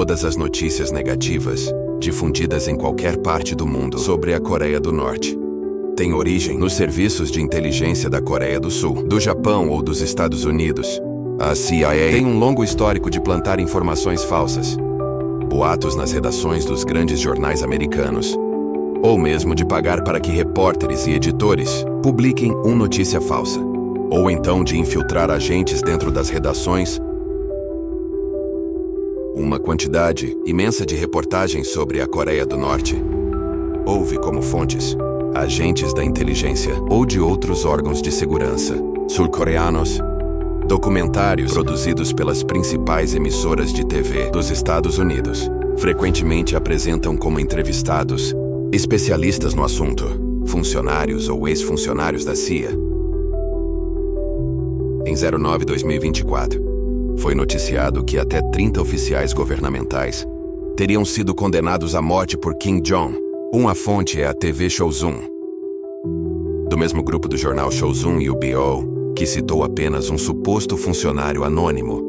todas as notícias negativas difundidas em qualquer parte do mundo sobre a Coreia do Norte têm origem nos serviços de inteligência da Coreia do Sul, do Japão ou dos Estados Unidos. A CIA tem um longo histórico de plantar informações falsas, boatos nas redações dos grandes jornais americanos, ou mesmo de pagar para que repórteres e editores publiquem uma notícia falsa, ou então de infiltrar agentes dentro das redações. Uma quantidade imensa de reportagens sobre a Coreia do Norte houve como fontes agentes da inteligência ou de outros órgãos de segurança sul-coreanos. Documentários produzidos pelas principais emissoras de TV dos Estados Unidos frequentemente apresentam como entrevistados especialistas no assunto, funcionários ou ex-funcionários da CIA. Em 09/2024, foi noticiado que até 30 oficiais governamentais teriam sido condenados à morte por Kim Jong. Uma fonte é a TV Chosun, do mesmo grupo do jornal Chosun e o BO, que citou apenas um suposto funcionário anônimo.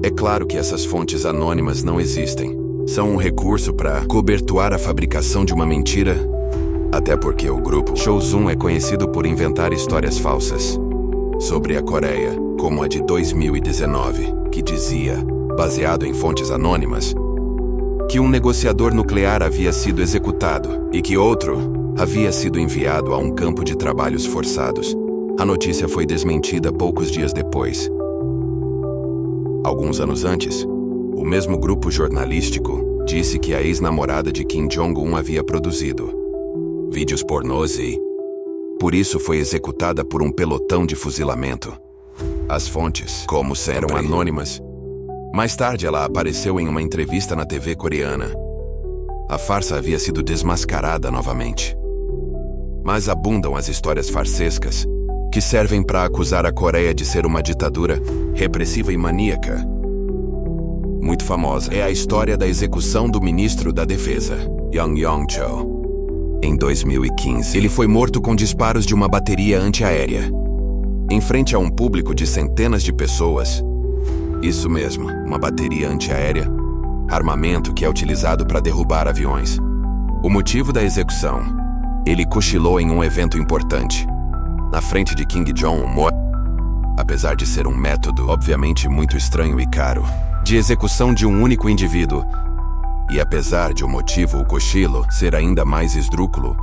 É claro que essas fontes anônimas não existem. São um recurso para cobertuar a fabricação de uma mentira, até porque o grupo Chosun é conhecido por inventar histórias falsas sobre a Coreia, como a de 2019, que dizia, baseado em fontes anônimas, que um negociador nuclear havia sido executado e que outro havia sido enviado a um campo de trabalhos forçados. A notícia foi desmentida poucos dias depois. Alguns anos antes, o mesmo grupo jornalístico disse que a ex-namorada de Kim Jong-un havia produzido vídeos pornôs e, por isso, foi executada por um pelotão de fuzilamento. As fontes, como eram anônimas, mais tarde ela apareceu em uma entrevista na TV coreana. A farsa havia sido desmascarada novamente. Mas abundam as histórias farsescas que servem para acusar a Coreia de ser uma ditadura repressiva e maníaca. Muito famosa é a história da execução do ministro da Defesa, Young Yong-chol. Em 2015, ele foi morto com disparos de uma bateria antiaérea, em frente a um público de centenas de pessoas. Isso mesmo, uma bateria antiaérea, armamento que é utilizado para derrubar aviões. O motivo da execução: ele cochilou em um evento importante, na frente de Kim Jong-un. Apesar de ser um método, obviamente muito estranho e caro, de execução de um único indivíduo, e apesar de o motivo, o cochilo, ser ainda mais esdrúxulo,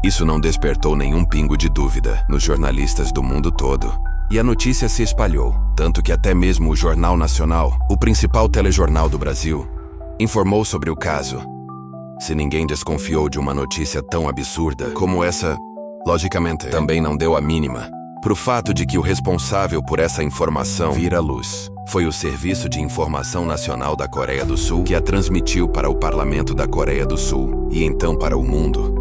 isso não despertou nenhum pingo de dúvida nos jornalistas do mundo todo. E a notícia se espalhou, tanto que até mesmo o Jornal Nacional, o principal telejornal do Brasil, informou sobre o caso. Se ninguém desconfiou de uma notícia tão absurda como essa, logicamente, também não deu a mínima pro fato de que o responsável por essa informação vir à luz foi o Serviço de Informação Nacional da Coreia do Sul, que a transmitiu para o Parlamento da Coreia do Sul e então para o mundo.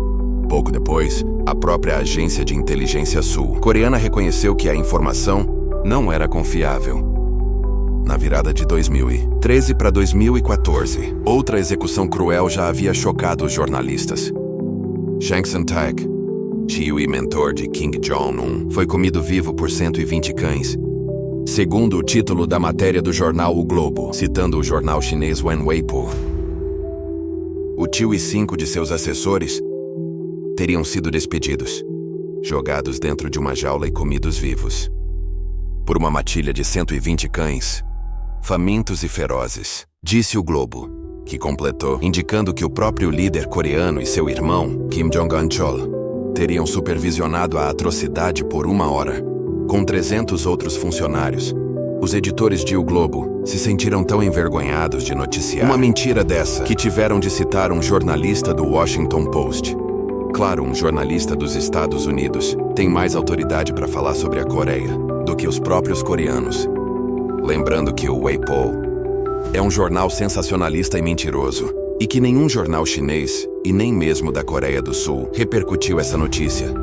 Pouco depois, a própria agência de inteligência sul-coreana reconheceu que a informação não era confiável. Na virada de 2013 para 2014, outra execução cruel já havia chocado os jornalistas. Jang Sun-taek, tio e mentor de Kim Jong-un, foi comido vivo por 120 cães, segundo o título da matéria do jornal O Globo, citando o jornal chinês Wen Weibo. O tio e 5 de seus assessores teriam sido despedidos, jogados dentro de uma jaula e comidos vivos por uma matilha de 120 cães, famintos e ferozes, disse o Globo, que completou, indicando que o próprio líder coreano e seu irmão, Kim Jong-un, teriam supervisionado a atrocidade por 1 hora, com 300 outros funcionários. Os editores de O Globo se sentiram tão envergonhados de noticiar uma mentira dessa que tiveram de citar um jornalista do Washington Post. Claro, um jornalista dos Estados Unidos tem mais autoridade para falar sobre a Coreia do que os próprios coreanos. Lembrando que o Weibo é um jornal sensacionalista e mentiroso, e que nenhum jornal chinês, e nem mesmo da Coreia do Sul, repercutiu essa notícia.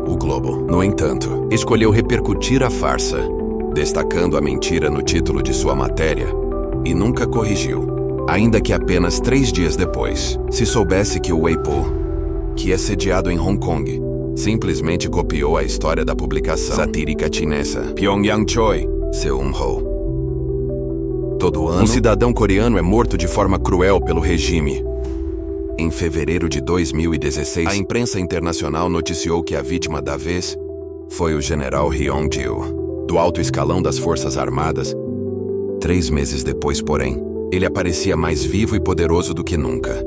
O Globo, no entanto, escolheu repercutir a farsa, destacando a mentira no título de sua matéria, e nunca corrigiu, ainda que apenas 3 dias depois se soubesse que o Weibo, que é sediado em Hong Kong, simplesmente copiou a história da publicação satírica chinesa Pyongyang Choi Seum-ho. todo ano, um cidadão coreano é morto de forma cruel pelo regime. Em fevereiro de 2016, a imprensa internacional noticiou que a vítima da vez foi o general Hyung-gil, do alto escalão das Forças Armadas. 3 meses depois, porém, ele aparecia mais vivo e poderoso do que nunca.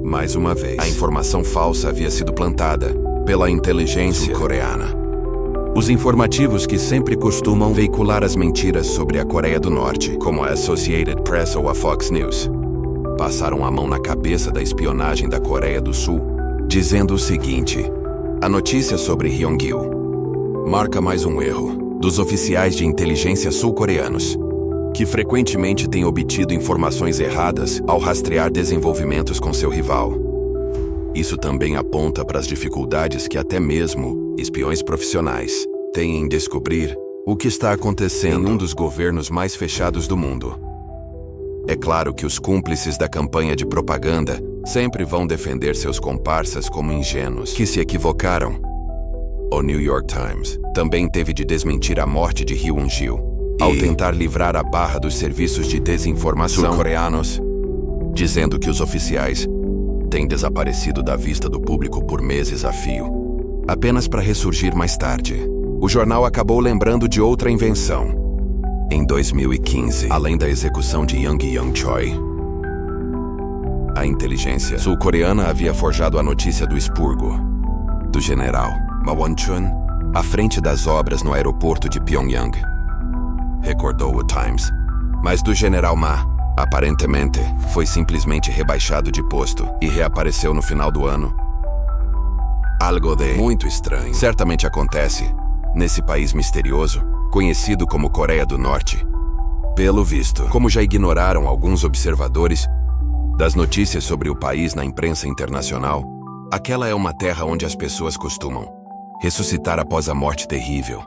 Mais uma vez, a informação falsa havia sido plantada pela inteligência coreana. Os informativos que sempre costumam veicular as mentiras sobre a Coreia do Norte, como a Associated Press ou a Fox News, passaram a mão na cabeça da espionagem da Coreia do Sul, dizendo o seguinte: a notícia sobre Hyung-gil marca mais um erro dos oficiais de inteligência sul-coreanos, que frequentemente têm obtido informações erradas ao rastrear desenvolvimentos com seu rival. Isso também aponta para as dificuldades que até mesmo espiões profissionais têm em descobrir o que está acontecendo em um dos governos mais fechados do mundo. É claro que os cúmplices da campanha de propaganda sempre vão defender seus comparsas como ingênuos que se equivocaram. O New York Times também teve de desmentir a morte de Hyung-gil ao tentar livrar a barra dos serviços de desinformação sul-coreanos, dizendo que os oficiais têm desaparecido da vista do público por meses a fio, apenas para ressurgir mais tarde. O jornal acabou lembrando de outra invenção. Em 2015, além da execução de Young Young-choi, a inteligência sul-coreana havia forjado a notícia do expurgo do general Ma Won-chun à frente das obras no aeroporto de Pyongyang, recordou o Times. Mas do general Ma, aparentemente, foi simplesmente rebaixado de posto e reapareceu no final do ano. Algo de muito estranho certamente acontece nesse país misterioso, conhecido como Coreia do Norte. Pelo visto, como já ignoraram alguns observadores das notícias sobre o país na imprensa internacional, aquela é uma terra onde as pessoas costumam ressuscitar após a morte terrível.